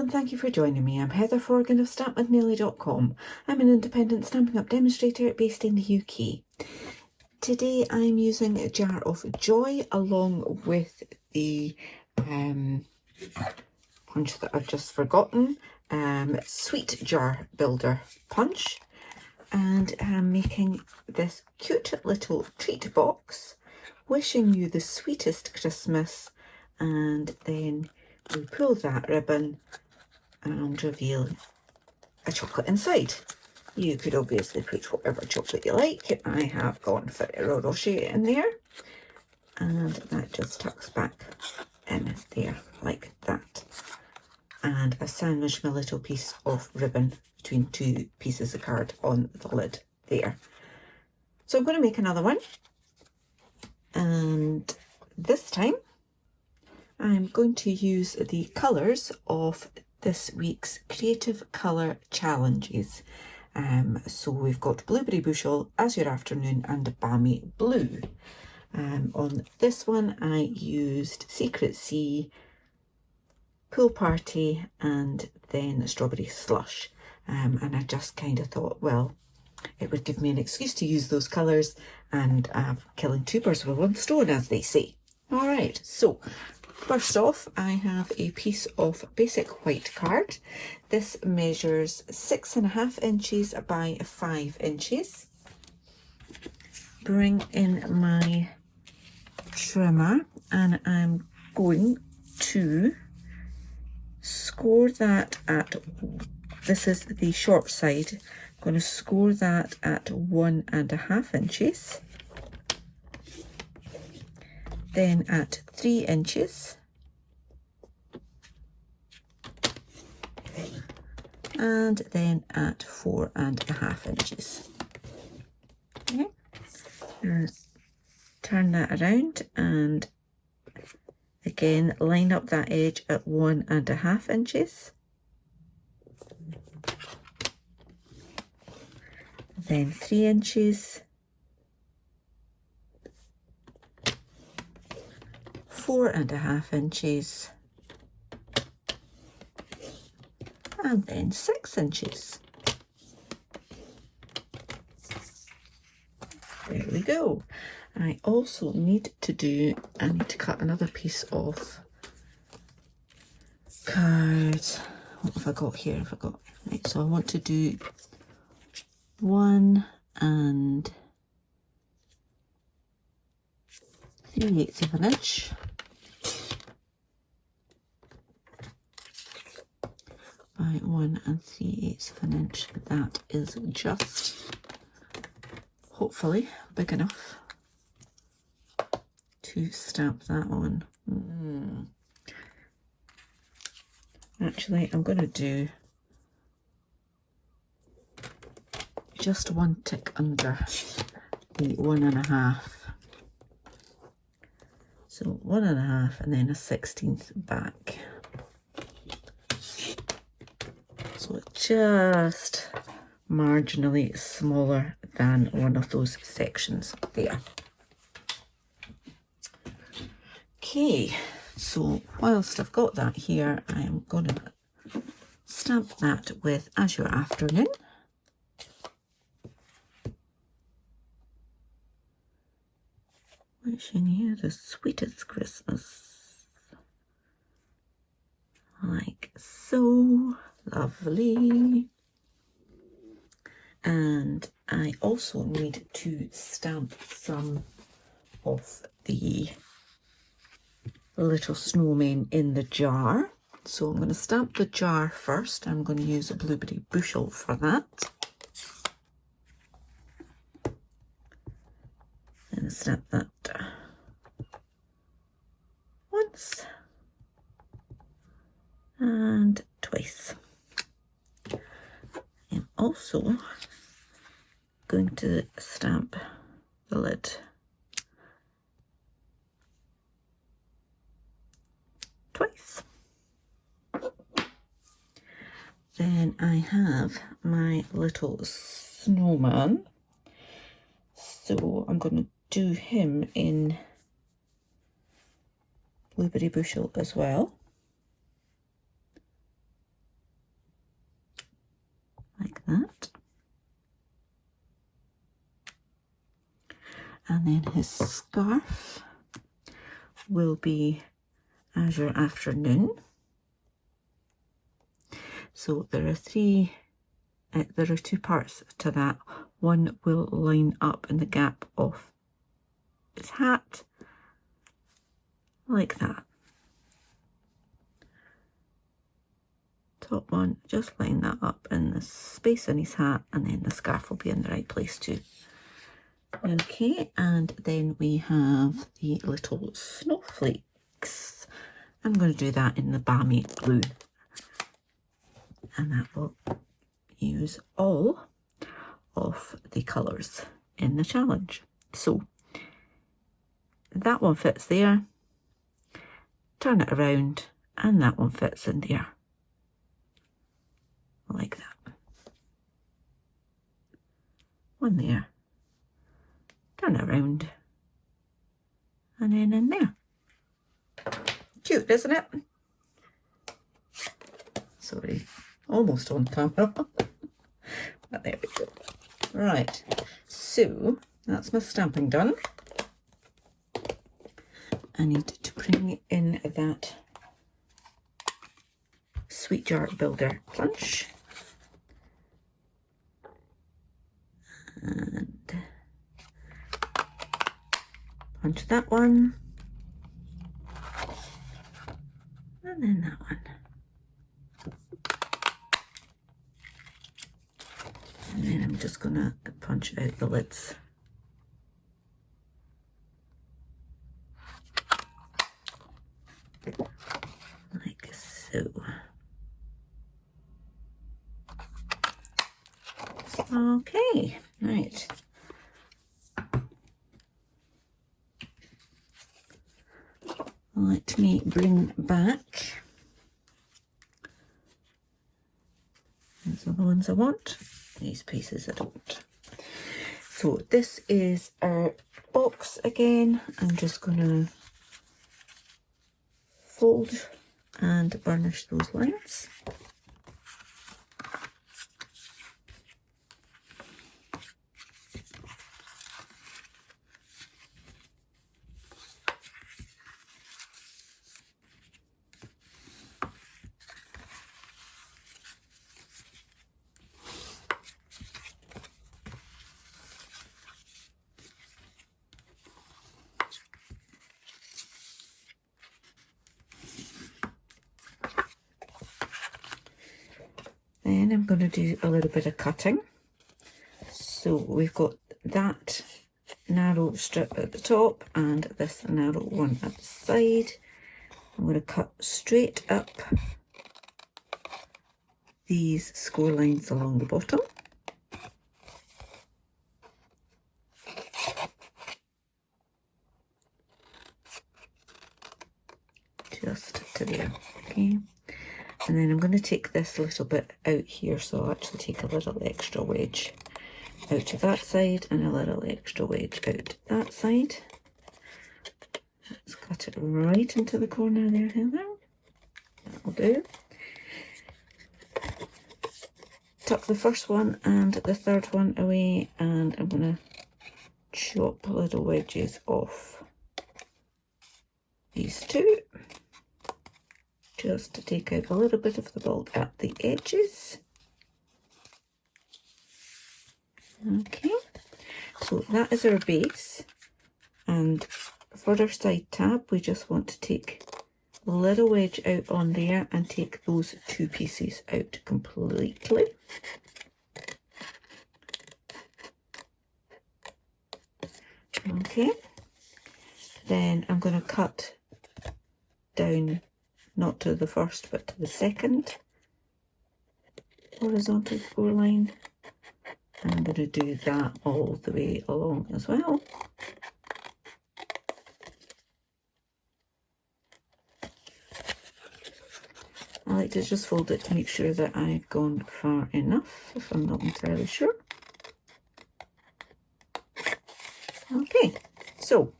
and thank you for joining me. I'm Heather Forgan of stampwithnearly.com. I'm an independent Stampin' Up demonstrator based in the UK. Today I'm using a jar of joy along with the punch that I've just forgotten, sweet jar builder punch, and I'm making this cute little treat box, wishing you the sweetest Christmas, and then we pull that ribbon and reveal a chocolate inside. You could obviously put whatever chocolate you like. I have gone Ferrero Rocher in there, and that just tucks back in there like that. And I've sandwiched my little piece of ribbon between two pieces of card on the lid there. So I'm going to make another one, and this time I'm going to use the colours of this week's Creative Colour Challenges. So we've got Blueberry Bushel, Azure Afternoon and Balmy Blue. On this one I used Secret Sea, Pool Party and then Strawberry Slush. And I just kind of thought, well, it would give me an excuse to use those colours, and killing two birds with one stone, as they say. Alright, so first off, I have a piece of basic white card. This measures 6.5 inches by 5 inches. Bring in my trimmer and I'm going to score that at, this is the short side, I'm going to score that at 1.5 inches. Then at 3 inches, and then at 4.5 inches. Okay, turn that around and again line up that edge at 1.5 inches. Then 3 inches. 4.5 inches, and then 6 inches. There we go. I also need to cut another piece of card. What have I got here? Right, so I want to do 1 3/8 of an inch. By 1 3/8 of an inch. That is just hopefully big enough to stamp that on. Actually, I'm going to do just one tick under the 1.5. So 1.5 and then a 1/16 back. So it's just marginally smaller than one of those sections there. Okay, so whilst I've got that here, I'm going to stamp that with Azure Afternoon. Wishing you the sweetest Christmas. Like so. Lovely. And I also need to stamp some of the little snowmen in the jar. So I'm going to stamp the jar first. I'm going to use a Blueberry Bushel for that. And stamp that once and twice. I'm also going to stamp the lid twice. Then I have my little snowman, so I'm going to do him in Blueberry Bushel as well. And then his scarf will be Azure Afternoon. So there are two parts to that. One will line up in the gap of his hat, like that. Top one, just line that up in the space in his hat, and then the scarf will be in the right place too. Okay, and then we have the little snowflakes. I'm going to do that in the balmy blue, and that will use all of the colours in the challenge. So that one fits there, turn it around, and that one fits in there, like that. One there, turn it around, and then in there. Cute, isn't it? Sorry, almost on camera. But there we go. Right, so that's my stamping done. I need to bring in that Sweet Jar Builder punch. And punch that one. And then that one. And then I'm just going to punch out the lids. Like so. Okay, right. Let me bring back. These are the ones I want. These pieces I don't. So this is our box again. I'm just going to fold and burnish those lines. Then I'm going to do a little bit of cutting. So we've got that narrow strip at the top and this narrow one at the side. I'm going to cut straight up these score lines along the bottom. Just to there, okay. And then I'm going to take this little bit out here, so I'll actually take a little extra wedge out to that side and a little extra wedge out that side. Let's cut it right into the corner there, Heather. That'll do. Tuck the first one and the third one away, and I'm going to chop little wedges off these two, just to take out a little bit of the bulk at the edges. Okay, so that is our base, and for our side tab we just want to take a little wedge out on there and take those two pieces out completely. Okay, then I'm going to cut down, not to the first but to the second horizontal score line. And I'm going to do that all the way along as well. I like to just fold it to make sure that I've gone far enough, if I'm not entirely sure. Okay, so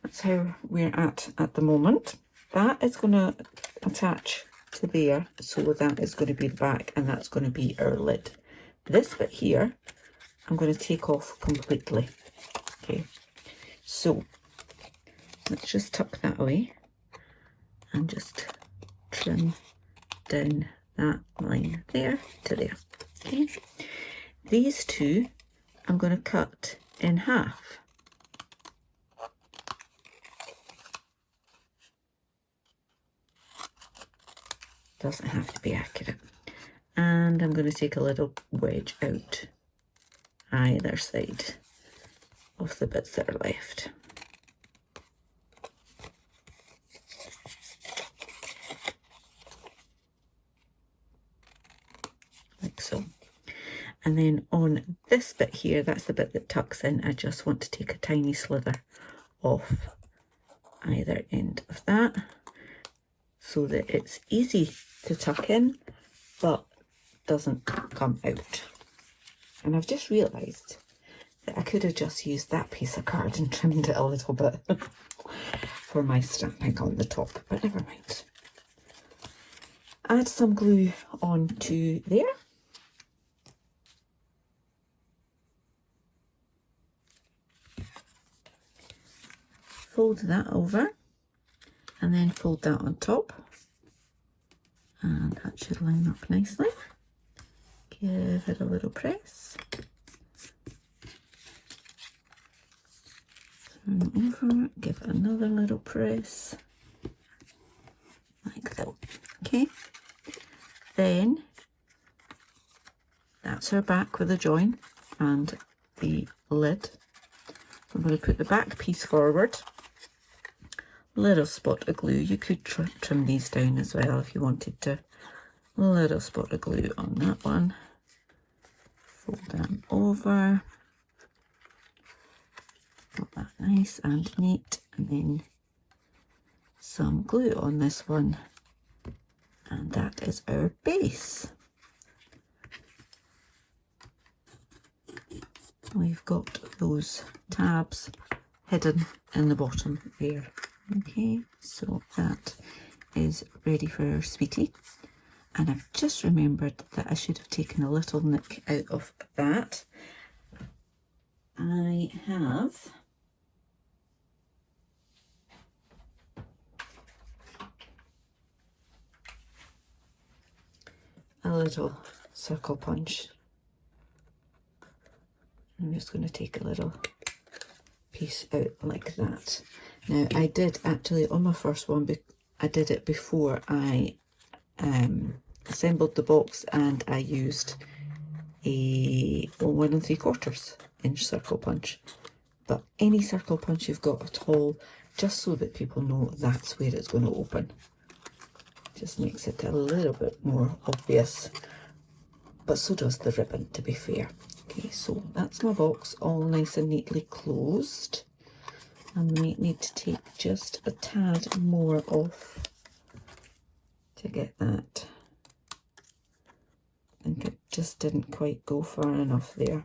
that's how we're at the moment. That is going to attach to there, so that is going to be the back, and that's going to be our lid. This bit here, I'm going to take off completely. Okay, so let's just tuck that away and just trim down that line there to there. Okay, these two I'm going to cut in half. Doesn't have to be accurate. And I'm going to take a little wedge out either side of the bits that are left. Like so. And then on this bit here, that's the bit that tucks in, I just want to take a tiny slither off either end of that so that it's easy to tuck in but doesn't come out. And I've just realised that I could have just used that piece of card and trimmed it a little bit for my stamping on the top, but never mind. Add some glue onto there. Fold that over and then fold that on top, and that should line up nicely. Give it a little press. Turn it over, give it another little press, like that. Okay, then that's her back with the join and the lid. I'm going to put the back piece forward. Little spot of glue. You could trim these down as well if you wanted to. Little spot of glue on that one. Fold that over. Got that nice and neat. And then some glue on this one. And that is our base. We've got those tabs hidden in the bottom there. Okay, so that is ready for our sweetie. And I've just remembered that I should have taken a little nick out of that. I have a little circle punch. I'm just going to take a little piece out like that. Now I did actually on my first one, I did it before I assembled the box, and I used a 1 3/4 inch circle punch. But any circle punch you've got at all, just so that people know that's where it's going to open. Just makes it a little bit more obvious, but so does the ribbon, to be fair. Okay, so that's my box all nice and neatly closed. I might need to take just a tad more off to get that. I think it just didn't quite go far enough there.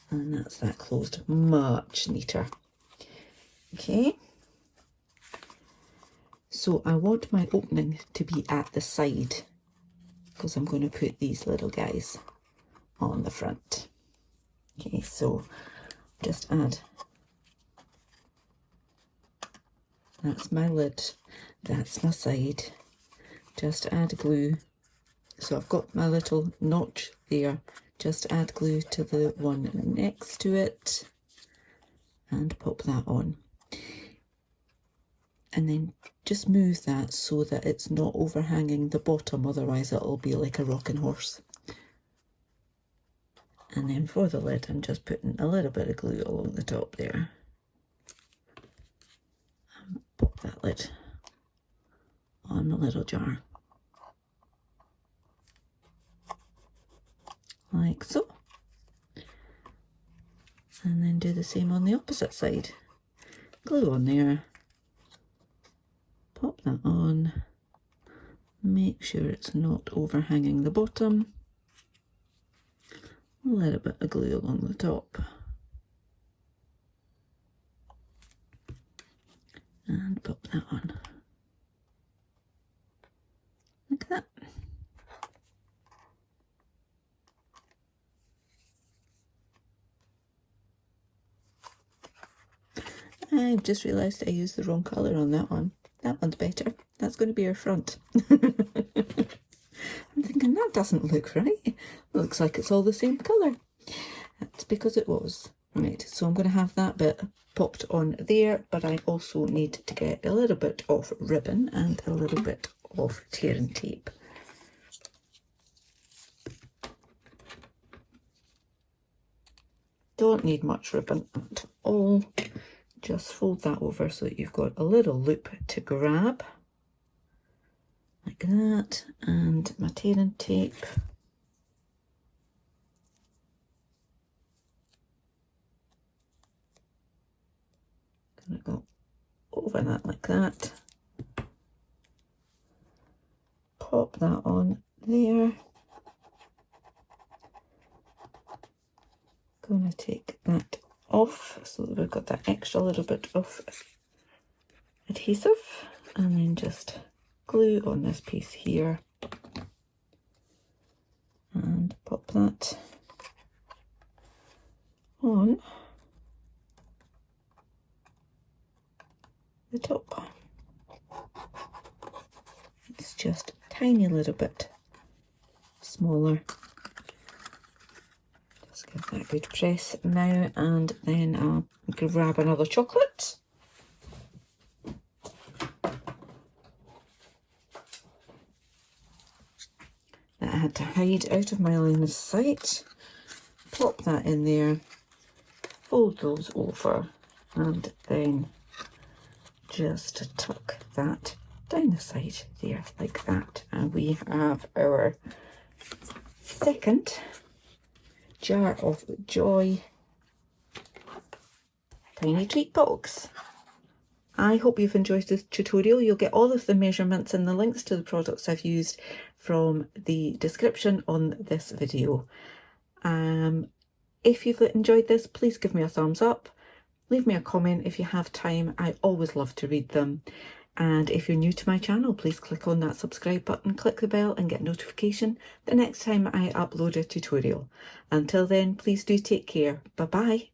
And that's that closed much neater. Okay. So I want my opening to be at the side, because I'm going to put these little guys on the front. Okay, so just add, that's my lid, that's my side, just add glue. So I've got my little notch there, just add glue to the one next to it and pop that on. And then just move that so that it's not overhanging the bottom, otherwise it'll be like a rocking horse. And then for the lid, I'm just putting a little bit of glue along the top there. And pop that lid on the little jar. Like so. And then do the same on the opposite side. Glue on there. Pop that on. Make sure it's not overhanging the bottom. A little bit of glue along the top. And pop that on. Like that. I've just realised I used the wrong colour on that one. That one's better. That's going to be our front. I'm thinking that doesn't look right. Looks like it's all the same colour. That's because it was. Right, so I'm going to have that bit popped on there, but I also need to get a little bit of ribbon and a little bit of tearing tape. Don't need much ribbon at all. Just fold that over so that you've got a little loop to grab, like that, and my tearing tape. Gonna go over that like that. Pop that on there. Gonna take that off so that we've got that extra little bit of adhesive, and then just glue on this piece here and pop that on the top. It's just a tiny little bit smaller. Just give that a good press now, and then I'll grab another chocolate. That I had to hide out of my line of sight. Pop that in there, fold those over, and then just tuck that down the side there like that, and we have our second jar of joy tiny treat box. I hope you've enjoyed this tutorial. You'll get all of the measurements and the links to the products I've used from the description on this video. If you've enjoyed this, please give me a thumbs up. Leave me a comment if you have time. I always love to read them. And if you're new to my channel, please click on that subscribe button, click the bell and get notification the next time I upload a tutorial. Until then, please do take care. Bye bye.